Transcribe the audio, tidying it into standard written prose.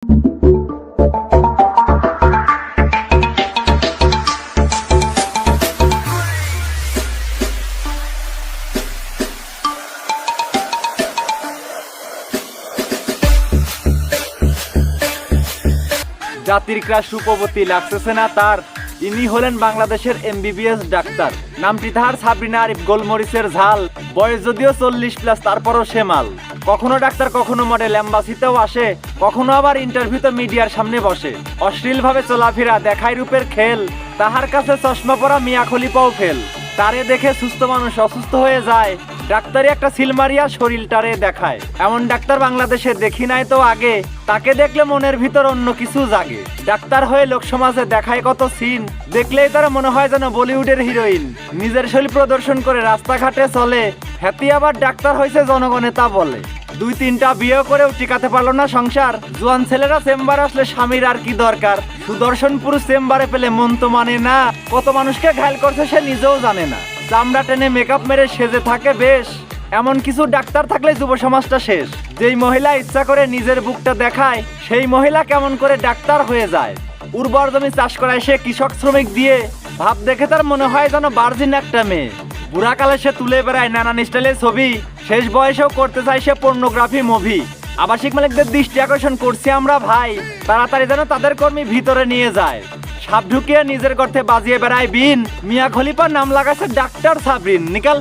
জাতির ক্রাশ রূপবতী লাগতেছে না তার? ইনি হলেন বাংলাদেশের এমবিবিএস ডাক্তার। নামটি তাহার সাবরিনা আরিফ গোলমরিচের ঝাল। বয়স যদিও 40+, তারপরও সে মাল। কখনো ডাক্তার, কখনো মডেল, এম্বাসিতেও আসে, কখনো আবার ইন্টারভিউতে মিডিয়ার সামনে বসে। অশ্লীলভাবে চলাফেরা, দেখায় রূপের খেল। তাহার কাছে চশমা পরা মিয়া খলিফাও ফেল। তারে দেখে সুস্থ মানুষ অসুস্থ হয়ে যায়। ডাক্তারি একটা সিলমারিয়া শরীরটারে দেখায়। এমন ডাক্তার বাংলাদেশে দেখি নাই তো আগে। তাকে দেখলে মনের ভিতর অন্য কিছু জাগে। ডাক্তার হয়ে লোক সমাজে দেখায় কত সিন, দেখলেই তারা মনে হয় যেন বলিউডের হিরোইন। নিজের শরীর প্রদর্শন করে রাস্তাঘাটে চলে, হ্যাতি আবার ডাক্তার হয়েছে জনগণে তা বলে। 2-3টা বিয়ে করেও টিকাতে পারলো না সংসার। জোয়ান ছেলেরা চেম্বার আসলে স্বামীর আর কি দরকার। সুদর্শন পুরুষ চেম্বারে পেলে মন তো মানে না। কত মানুষকে ঘায়ল করছে সে নিজেও জানে না। চামড়া টেনে মেকআপ মেরে সেজে থাকে বেশ। এমন কিছু ডাক্তার থাকলে যুব সমাজটা শেষ। যেই মহিলা ইচ্ছা করে নিজের বুকটা দেখায়, সেই মহিলা কেমন করে ডাক্তার হয়ে যায়। উর্বর জমি চাষ করায় সে কৃষক শ্রমিক দিয়ে। ভাব দেখে তার মনে হয় যেন ভার্জিন একটা মেয়ে। বুড়াকালে সে তুলে বেড়ায় নানান স্টাইলের ছবি। শেষ বয়সেও করতে চায় সে পর্নোগ্রাফি মুভি। আবাসিক মালিকদের দৃষ্টি আকর্ষণ করছি আমরা ভাই, তাড়াতাড়ি যেন তাদের কর্মী ভিতরে নিয়ে যায়। সাপ ঢুকিয়ে নিজের গর্তে বাজিয়ে বেড়ায় বিন। মিয়া খলিফার নাম লাগাছে ডাক্তার সাবরিন। নিকাল।